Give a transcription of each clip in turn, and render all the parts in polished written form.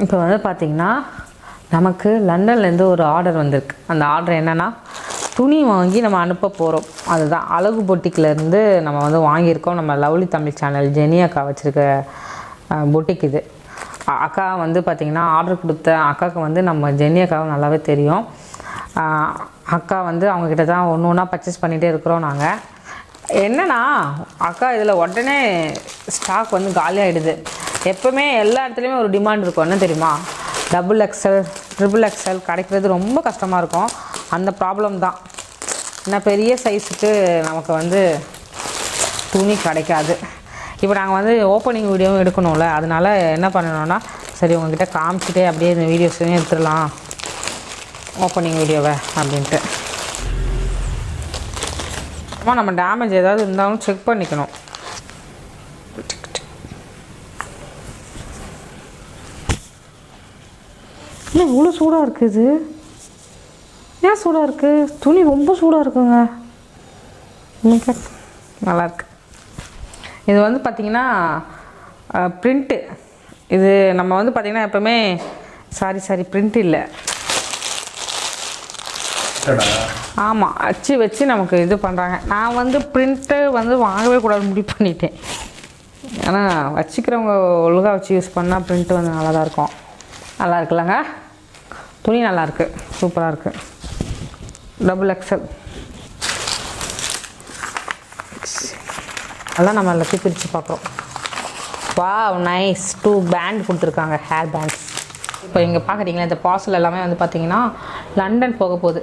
இப்போ வந்து பார்த்திங்கன்னா நமக்கு லண்டன்லேருந்து ஒரு ஆர்டர் வந்திருக்கு. அந்த ஆர்டர் என்னென்னா துணி வாங்கி நம்ம அனுப்ப போகிறோம். அதுதான் அழகு பொட்டிக்கிலேருந்து நம்ம வந்து வாங்கியிருக்கோம். நம்ம லவ்லி தமிழ் சேனல் ஜெனி அக்கா வச்சுருக்க பொட்டிக் இது. அக்கா வந்து பார்த்திங்கன்னா ஆர்டர் கொடுத்த அக்காவுக்கு வந்து நம்ம ஜெனி அக்காவை நல்லாவே தெரியும். அக்கா வந்து அவங்கக்கிட்ட தான் ஒன்று ஒன்றா பர்ச்சேஸ் பண்ணிகிட்டே இருக்கிறோம். நாங்கள் என்னென்னா அக்கா இதில் உடனே ஸ்டாக் வந்து காலியாகிடுது. எப்போவுமே எல்லா இடத்துலையுமே ஒரு டிமாண்ட் இருக்கும். என்ன தெரியுமா, XXL, XXL கிடைக்கிறது ரொம்ப கஷ்டமாக இருக்கும். அந்த ப்ராப்ளம் தான். ஏன்னா பெரிய சைஸுக்கு நமக்கு வந்து துணி கிடைக்காது. இப்போ நாங்கள் வந்து ஓப்பனிங் வீடியோவும் எடுக்கணும்ல, அதனால என்ன பண்ணணும்னா சரி உங்கள்கிட்ட காமிச்சிட்டே அப்படியே இந்த வீடியோஸையும் எடுத்துடலாம் ஓப்பனிங் வீடியோவை அப்படின்ட்டு. அம்மா நம்ம டேமேஜ் ஏதாவது இருந்தாலும் செக் பண்ணிக்கணும். இல்லை இவ்வளோ சூடாக இருக்குது. ஏன் சூடாக இருக்குது? துணி ரொம்ப சூடாக இருக்குங்க. நல்லாயிருக்கு. இது வந்து பார்த்திங்கன்னா ப்ரிண்ட்டு. இது நம்ம வந்து பார்த்திங்கன்னா எப்போவுமே சாரி ப்ரிண்ட் இல்லை, ஆமாம் அச்சு வச்சு நமக்கு இது பண்ணுறாங்க. நான் வந்து ப்ரிண்ட்டு வந்து வாங்கவே கூடாது முடிவு பண்ணிட்டேன். ஏன்னா வச்சுக்கிறவங்க ஒழுங்காக வச்சு யூஸ் பண்ணால் ப்ரிண்ட்டு வந்து நல்லா தான் இருக்கும். நல்லா இருக்குல்லங்க, துணி நல்லாயிருக்கு, சூப்பராக இருக்குது. XXL அதெல்லாம் நம்ம எல்லாத்தையும் பிரித்து பார்க்குறோம். Wow nice. 2 பேண்ட் கொடுத்துருக்காங்க, ஹேர் பேண்ட்ஸ். இப்போ இங்கே பார்க்குறீங்களா இந்த பார்சல் எல்லாமே வந்து பார்த்திங்கன்னா லண்டன் போக போகுது.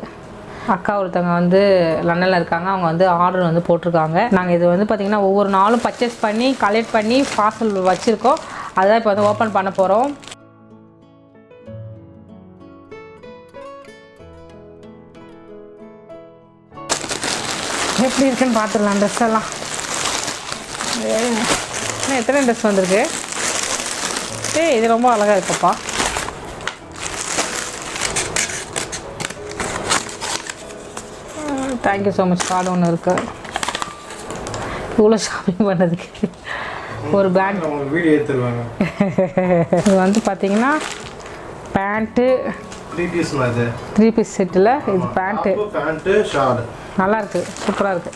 அக்கா ஒருத்தவங்க வந்து லண்டனில் இருக்காங்க. அவங்க வந்து ஆர்டர் வந்து போட்டிருக்காங்க. நாங்கள் இது வந்து பார்த்திங்கன்னா ஒவ்வொரு நாளும் பர்ச்சேஸ் பண்ணி கலெக்ட் பண்ணி பார்சல் வச்சுருக்கோம். அதுதான் இப்போ வந்து ஓப்பன் பண்ண போகிறோம். எப்படி இருக்குன்னு பார்த்துடலாம். ட்ரெஸ் எல்லாம் இன்னும் எத்தனை ட்ரெஸ் வந்திருக்கு? இது ரொம்ப அழகாக இருக்குப்பா. Thank you so much. கார்டு ஒன்று இருக்குது. இவ்வளோ ஷாப்பிங் பண்ணதுக்கு ஒரு பேண்ட் வீடியோ எடுத்துருவாங்க. இது வந்து பார்த்தீங்கன்னா பேண்ட்டு 3 பீஸ் செட்டில் இது பேண்ட்டு ஷார்ட் நல்லாயிருக்கு, சூப்பராக இருக்குது.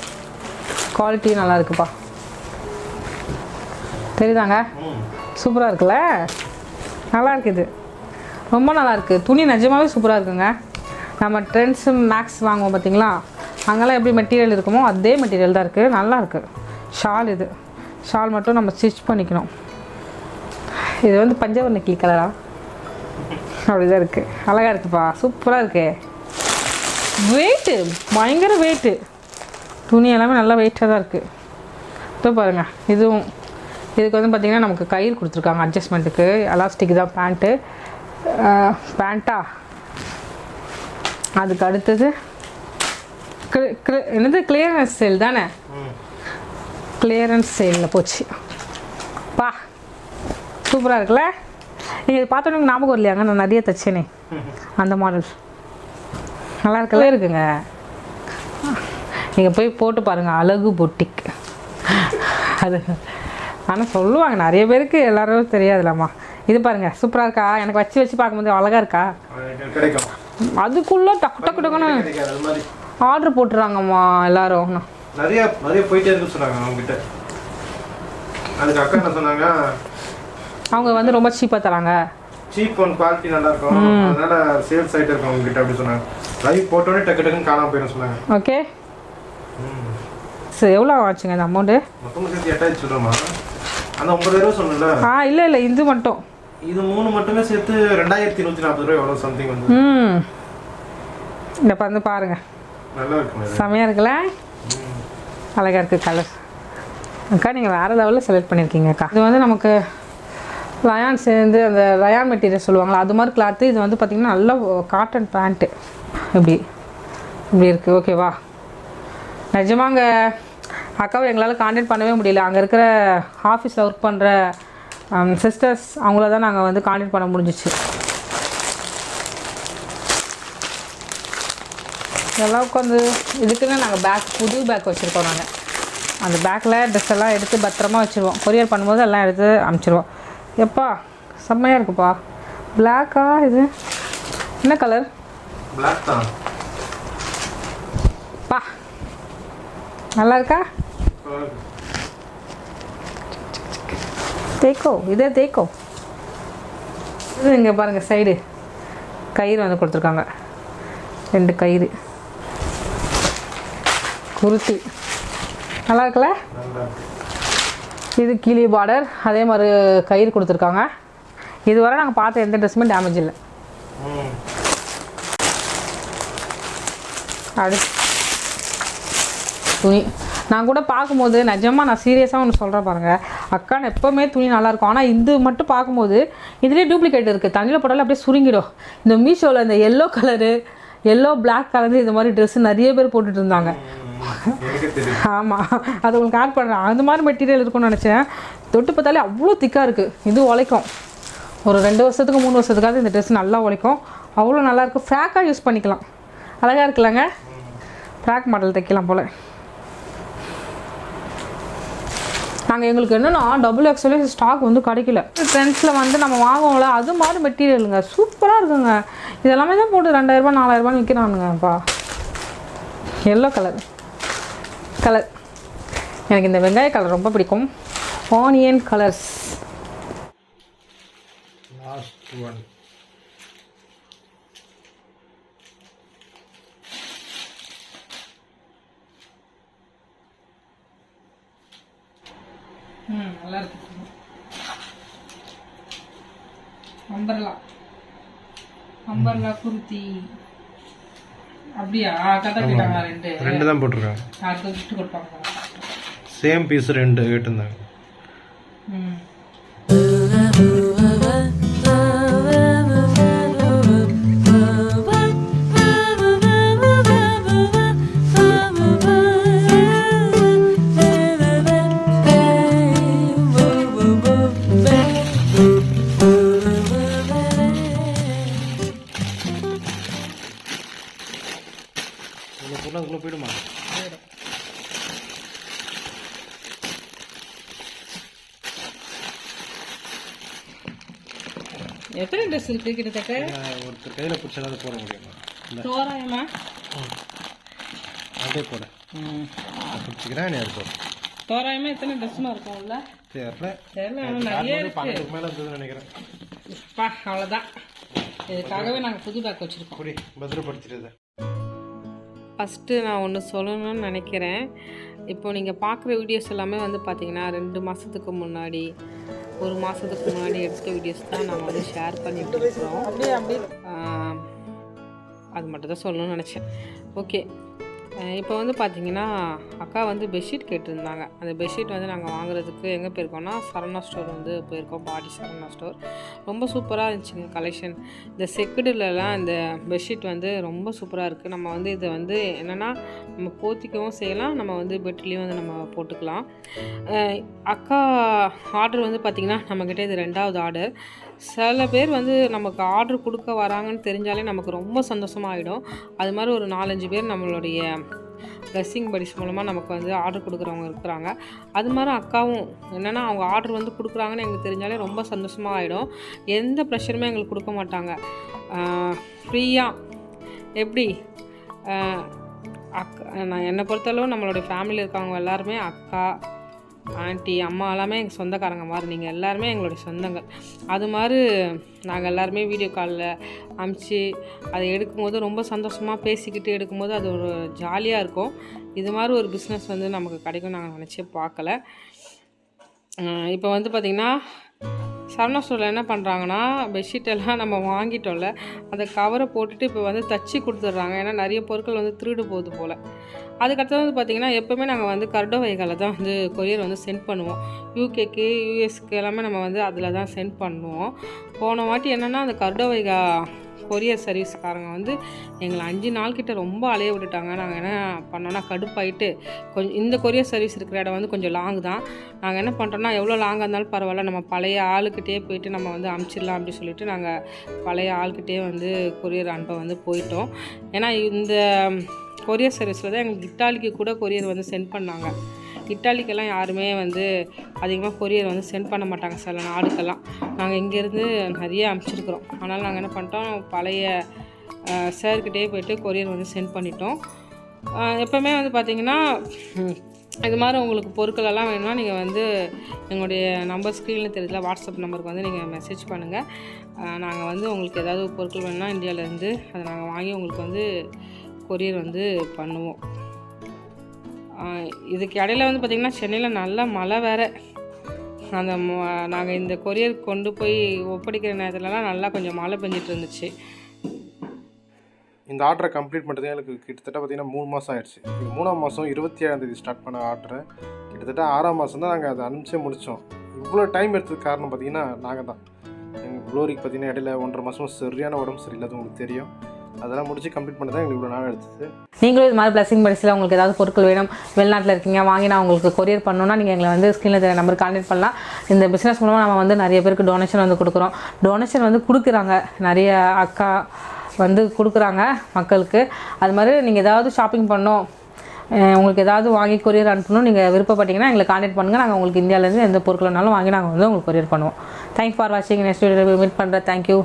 குவாலிட்டி நல்லா இருக்குப்பா. தெரியுதாங்க, சூப்பராக இருக்குல்ல, நல்லா இருக்குது, ரொம்ப நல்லாயிருக்கு. துணி நிஜமாகவே சூப்பராக இருக்குங்க. நம்ம ட்ரெண்ட்ஸ் மேக்ஸ் வாங்குவோம் பார்த்தீங்களா, அங்கெல்லாம் எப்படி மெட்டீரியல் இருக்குமோ அதே மெட்டீரியல் தான் இருக்குது. நல்லாயிருக்கு. ஷால் இது ஷால் மட்டும் நம்ம ஸ்டிச் பண்ணிக்கணும். இது வந்து பஞ்சவர்ண கிளி கலரா அப்படி தான் இருக்குது. அழகாக இருக்குப்பா, சூப்பராக இருக்கு. வெயிட்டு பயங்கர வெயிட்டு. துணி எல்லாமே நல்லா வெயிட்டாக தான் இருக்குது. இப்போ பாருங்கள், இதுக்கு வந்து பார்த்திங்கன்னா நமக்கு கயிறு கொடுத்துருக்காங்க அட்ஜஸ்ட்மெண்ட்டுக்கு. எலாஸ்டிக் தான் பேண்ட்டா. அதுக்கு அடுத்தது என்னது கிளியரன்ஸ் சேல் தானே, கிளியரன்ஸ் சேலில் போச்சு. பா சூப்பராக இருக்குல்ல. நீங்கள் பார்த்தோன்னே ஞாபகம் இல்லையாங்க, நான் நிறைய தைச்சேனே அந்த மாடல். நல்லா இருக்கல இருக்குங்க. நீங்கள் போய் போட்டு பாருங்கள், அழகு பொட்டிக். அது ஆனால் சொல்லுவாங்க நிறைய பேருக்கு, எல்லாரும் தெரியாதுலாமா. இது பாருங்கள் சூப்பராக இருக்கா. எனக்கு வச்சு பார்க்கும்போது அழகாக இருக்கா. அதுக்குள்ளே டக்குன்னு ஆர்டர் போட்டுறாங்கம்மா எல்லாரும். நிறைய போயிட்டே இருக்கு சொன்னாங்க அவங்ககிட்ட. அதுக்கு அக்கா என்ன சொன்னாங்க, அவங்க வந்து ரொம்ப சீப்பாக தராங்க, சீப் அண்ட் குவாலிட்டி நல்லா இருக்கும், அதனால சேல்ஸ் ஆகிட்டே இருக்கும் அவங்க கிட்ட அப்படி சொன்னாங்க. லைவ் போட்டோன்னே டக்குன்னு காணாம போயிடும் சொன்னாங்க. ஓகே சரி, எவ்வளோ ஆச்சுங்க இந்த அமௌண்ட்டு? மொத்தமாக சேர்த்து 8000 சொல்கிறோமா? அந்த 9000 சொன்னல. இல்லை இது மட்டும், இது 3 மட்டுமே சேர்த்து 2140 ரூபா எவ்வளோ சம்திங் வந்து. இந்த வந்து பாருங்க, நல்லா இருக்கு, செமையாக இருக்குல்ல, அழகாக இருக்குது கலர். அக்கா நீங்கள் வேறு லெவலில் செலக்ட் பண்ணியிருக்கீங்கக்கா. இது வந்து நமக்கு ரயான் சேர்ந்து அந்த ரயான் மெட்டீரியல் சொல்லுவாங்களா அது மாதிரி கிளாத்து. இது வந்து பார்த்திங்கன்னா நல்ல காட்டன் பேண்ட்டு. இப்படி இருக்குது. ஓகேவா? நிஜமாங்க அக்காவை எங்களால் கான்டாக்ட் பண்ணவே முடியல. அங்கே இருக்கிற ஆஃபீஸில் ஒர்க் பண்ணுற சிஸ்டர்ஸ் அவங்கள தான் நாங்கள் வந்து கான்டாக்ட் பண்ண முடிஞ்சிச்சு. இதெல்லாம் உட்காந்து இதுக்குன்னு நாங்கள் புது பேக் வச்சுருக்கோம். நாங்கள் அந்த பேக்கில் ட்ரெஸ் எல்லாம் எடுத்து பத்திரமா வச்சுருவோம். கொரியர் பண்ணும்போது எல்லாம் எடுத்து அனுப்பிச்சிடுவோம். எப்பா செம்மையாக இருக்குப்பா. பிளாக்கா இது? என்ன கலர்? பிளாக் தான். பா நல்லா இருக்கா? தேக்கோ, இதே தேக்கோ. இது இங்கே பாருங்கள், சைடு கயிறு வந்து கொடுத்துருக்காங்க, 2 கயிறு. குருத்தி நல்லா இருக்குல்ல? இது கீழே பார்டர், அதே மாதிரி கயிறு கொடுத்துருக்காங்க. இதுவரை நாங்கள் பார்த்த எந்த ட்ரெஸ்ஸுமே டேமேஜ் இல்லை. அடுத்து துணி நான் கூட பார்க்கும்போது நிஜமாக நான் சீரியஸாக ஒன்று சொல்கிறேன் பாருங்கள், அக்கான்னு எப்போவுமே துணி நல்லாயிருக்கும். ஆனால் இது மட்டும் பார்க்கும்போது இதுலேயே டூப்ளிகேட் இருக்குது, தண்ணியில் போட்டாலும் அப்படியே சுருங்கிடும். இந்த மீஷோவில் இந்த yellow colour, yellow black colour இது மாதிரி ட்ரெஸ்ஸு நிறைய பேர் போட்டுட்டு இருந்தாங்க. ஆமாம், அது உங்களுக்கு ஆட் பண்ணுறேன். அந்த மாதிரி மெட்டீரியல் இருக்கும்னு நினச்சேன். தொட்டு பார்த்தாலே அவ்வளோ திக்காக இருக்குது. இது உழைக்கும், ஒரு 2 வருஷத்துக்கு 3 வருஷத்துக்காவது இந்த ட்ரெஸ் நல்லா உழைக்கும். அவ்வளோ நல்லாயிருக்கும். ஃப்ராக்காக யூஸ் பண்ணிக்கலாம், அழகாக இருக்குல்லங்க. ஃப்ராக் மாடல் தைக்கலாம் போல். நாங்கள் எங்களுக்கு என்னென்னா XXL ஸ்டாக் வந்து கிடைக்கல. ட்ரெண்ட்ஸில் வந்து நம்ம வாங்குவோம்ல, அது மாதிரி மெட்டீரியலுங்க, சூப்பராக இருக்குங்க. இதெல்லாமே தான் போட்டு 2000 4000 விற்கிறானுங்கப்பா. எல்லோ கலர் எனக்கு இந்த வெங்காய கலர் ரொம்ப பிடிக்கும். Onion colours. Last one. நல்லா இருக்கு. அம்பர்லா குர்த்தி. அப்படியா? கதக்கிட்டாங்க 2 தான் போட்டிருக்காங்க. அடுத்து கிஃப்ட் கொடுப்பாங்க. சேம் பீஸ் 2 கேட்டிருந்தாங்க. போயிடுமா? எத்தனை ட்ரெஸ் இருக்கு கிட்டத்தட்ட? ஒருத்தர் கையில் பிடிச்சதாவது போட முடியுமா? தோராயமா அதே போட பிடிச்சிக்கிறேன். தோராயமா எத்தனை ட்ரெஸ்ஸுமா இருக்கும்ல? தெரியல, நிறைய இருக்கு. மேலே இருந்ததுன்னு நினைக்கிறேன். அவ்வளோதான். இதுக்காகவே நாங்கள் புது பேக் வச்சுருக்கோம். பத்திரப்படுத்திடுது. ஃபஸ்ட்டு நான் ஒன்று சொல்லணும்னு நினைக்கிறேன். இப்போது நீங்கள் பார்க்குற வீடியோஸ் எல்லாமே வந்து பார்த்திங்கன்னா 2 மாதத்துக்கு முன்னாடி, 1 மாதத்துக்கு முன்னாடி எடுத்த வீடியோஸ் தான் நம்ம வந்து ஷேர் பண்ணிட்டு இருக்கிறோம். அது மட்டும் தான் சொல்லணும்னு நினச்சேன். ஓகே, இப்போ வந்து பார்த்திங்கன்னா அக்கா வந்து பெட்ஷீட் கேட்டிருந்தாங்க. அந்த பெட்ஷீட் வந்து நாங்கள் வாங்குறதுக்கு எங்கே போயிருக்கோம்னா சரவணா ஸ்டோர் வந்து போயிருக்கோம். பாடி சரவணா ஸ்டோர் ரொம்ப சூப்பராக இருந்துச்சுங்க கலெக்ஷன். இந்த செக்குடுலலாம் இந்த பெட்ஷீட் வந்து ரொம்ப சூப்பராக இருக்குது. நம்ம வந்து இதை வந்து என்னென்னா நம்ம போத்திக்கவும் செய்யலாம், நம்ம வந்து பெட்லேயும் வந்து நம்ம போட்டுக்கலாம். அக்கா ஆர்டர் வந்து பார்த்திங்கன்னா நம்மக்கிட்ட இது 2வது ஆர்டர். சில பேர் வந்து நமக்கு ஆர்டர் கொடுக்க வராங்கன்னு தெரிஞ்சாலே நமக்கு ரொம்ப சந்தோஷமாகிடும். அது மாதிரி ஒரு 4-5 பேர் நம்மளுடைய ட்ரெஸ்ஸிங் படிஸ் மூலமாக நமக்கு வந்து ஆர்டர் கொடுக்குறவங்க இருக்கிறாங்க. அது மாதிரி அக்காவும் என்னென்னா அவங்க ஆர்டர் வந்து கொடுக்குறாங்கன்னு எங்களுக்கு தெரிஞ்சாலே ரொம்ப சந்தோஷமாக ஆகிடும். எந்த ப்ரெஷருமே எங்களுக்கு கொடுக்க மாட்டாங்க. ஃப்ரீயாக எப்படி நான் என்னை பொறுத்தளவு நம்மளுடைய ஃபேமிலியில் இருக்கவங்க எல்லாருமே அக்கா, ஆண்டி, அம்மா எல்லாமே எங்கள் சொந்தக்காரங்க மாதிரி. நீங்கள் எல்லாருமே எங்களுடைய சொந்தங்கள். அது மாதிரி நாங்கள் எல்லாருமே வீடியோ காலில் அமுச்சு அதை எடுக்கும்போது ரொம்ப சந்தோஷமாக பேசிக்கிட்டு எடுக்கும்போது அது ஒரு ஜாலியாக இருக்கும். இது மாதிரி ஒரு பிஸ்னஸ் வந்து நமக்கு கிடைக்கும் நாங்கள் நினச்சே பார்க்கல. இப்போ வந்து பார்த்திங்கன்னா சரவணா ஸ்டோரில் என்ன பண்ணுறாங்கன்னா பெட்ஷீட்டெல்லாம் நம்ம வாங்கிட்டோம்ல அந்த கவரை போட்டுட்டு இப்போ வந்து தச்சு கொடுத்துட்றாங்க. ஏன்னா நிறைய பொருட்கள் வந்து திருடு போகுது போல். அதுக்கடுத்து வந்து பார்த்திங்கன்னா எப்போவுமே நாங்கள் வந்து கர்டோ வைகால தான் வந்து கொரியர் வந்து சென்ட் பண்ணுவோம். யூகேக்கு, யூஎஸ்க்கு எல்லாமே நம்ம வந்து அதில் தான் சென்ட் பண்ணுவோம். போன வாட்டி என்னென்னா அந்த கர்டோ வைகா கொரியர் சர்வீஸ்காரங்க வந்து எங்களை 5 நாள் கிட்ட ரொம்ப அலைய விட்டுட்டாங்க. நாங்கள் என்ன பண்ணோன்னா கடுப்பாயிட்டு கொஞ்சம் இந்த கொரியர் சர்வீஸ் இருக்கிற இடம் வந்து கொஞ்சம் லாங் தான். நாங்கள் என்ன பண்ணுறோன்னா எவ்வளோ லாங்காக இருந்தாலும் பரவாயில்ல, நம்ம பழைய ஆளுக்கிட்டே போயிட்டு நம்ம வந்து அனுப்பிச்சிடலாம் அப்படின்னு சொல்லிட்டு நாங்கள் பழைய ஆளுக்கிட்டே வந்து கொரியர் அனுப்ப வந்து போயிட்டோம். ஏன்னா இந்த கொரியர் சர்வீஸில் தான் எங்களுக்கு இட்டாலிக்கு கூட கொரியர் வந்து சென்ட் பண்ணாங்க. இட்டாலிக்கெல்லாம் யாருமே வந்து அதிகமாக கொரியர் வந்து சென்ட் பண்ண மாட்டாங்க சில நாடுக்கெல்லாம். நாங்கள் இங்கேருந்து நிறைய அனுப்பிச்சிருக்கிறோம். அதனால் நாங்கள் என்ன பண்ணிட்டோம், பழைய சார்கிட்டே போய்ட்டு கொரியர் வந்து சென்ட் பண்ணிட்டோம். எப்போவுமே வந்து பார்த்திங்கன்னா இது மாதிரி உங்களுக்கு பொருட்களெல்லாம் வேணும்னா நீங்கள் வந்து எங்களுடைய நம்பர் ஸ்க்ரீனில் தெரியல வாட்ஸ்அப் நம்பருக்கு வந்து நீங்கள் மெசேஜ் பண்ணுங்கள். நாங்கள் வந்து உங்களுக்கு ஏதாவது பொருட்கள் வேணும்னா இந்தியாவிலேருந்து அதை நாங்கள் வாங்கி உங்களுக்கு வந்து கொரியர் வந்து பண்ணுவோம். இதுக்கு இடையில வந்து பார்த்திங்கன்னா சென்னையில் நல்ல மழை வேறு. அந்த நாங்கள் இந்த கொரியர் கொண்டு போய் ஒப்படைக்கிற நேரத்துலலாம் நல்லா கொஞ்சம் மழை பெஞ்சிட்டு இருந்துச்சு. இந்த ஆர்டரை கம்ப்ளீட் பண்ணுறது எனக்கு கிட்டத்தட்ட பார்த்திங்கன்னா 3 மாதம் ஆயிடுச்சு. இது 3ஆம் மாதம் 27ஆம் ஸ்டார்ட் பண்ண ஆர்டரை கிட்டத்தட்ட 6ஆம் மாதம் தான் நாங்கள் அதை அனுப்பிச்சே முடித்தோம். இவ்வளோ டைம் எடுத்ததுக்கு காரணம் பார்த்திங்கன்னா நாங்கள் தான். எங்கள் குளோரிக்கு பார்த்திங்கன்னா இடையில 1.5 மாதம் சரியான உடம்பு சரியில்லாத உங்களுக்கு தெரியும். அதெல்லாம் முடிச்சு கம்ப்ளீட் பண்ண தான் எங்களுக்கு இவ்வளோ நாள் எடுத்தது. நீங்களும் இது மாதிரி பிளஸிங் பரிசில் உங்களுக்கு ஏதாவது பொருட்கள் வேணும், வெளிநாட்டில் இருக்கீங்க, வாங்கி நான் உங்களுக்கு கொரியர் பண்ணணும்னா நீங்கள் எங்களை வந்து ஸ்க்ரீனில் தெரிய நம்பருக்கு கான்டெக்ட் பண்ணலாம். இந்த பிஸ்னஸ் மூலமாக நம்ம வந்து நிறைய பேருக்கு டொனேஷன் வந்து கொடுக்குறோம். டொனேஷன் வந்து கொடுக்குறாங்க, நிறைய அக்கா வந்து கொடுக்குறாங்க மக்களுக்கு. அது மாதிரி நீங்கள் ஏதாவது ஷாப்பிங் பண்ணோம், உங்களுக்கு ஏதாவது வாங்கி கொரியர் அனுப்பணும் நீங்கள் விருப்பப்பட்டீங்கன்னா எங்களை கான்டெக்ட் பண்ணுங்கள். நாங்கள் உங்களுக்கு இந்தியாவிலேருந்து எந்த பொருட்கள்னாலும் வாங்கி நாங்கள் வந்து உங்களுக்கு கொரியர் பண்ணுவோம். தேங்க்ஸ் ஃபார் வாட்சிங். நெக்ஸ்ட் வீடியோ மீட் பண்ணுறேன். தேங்க்யூ.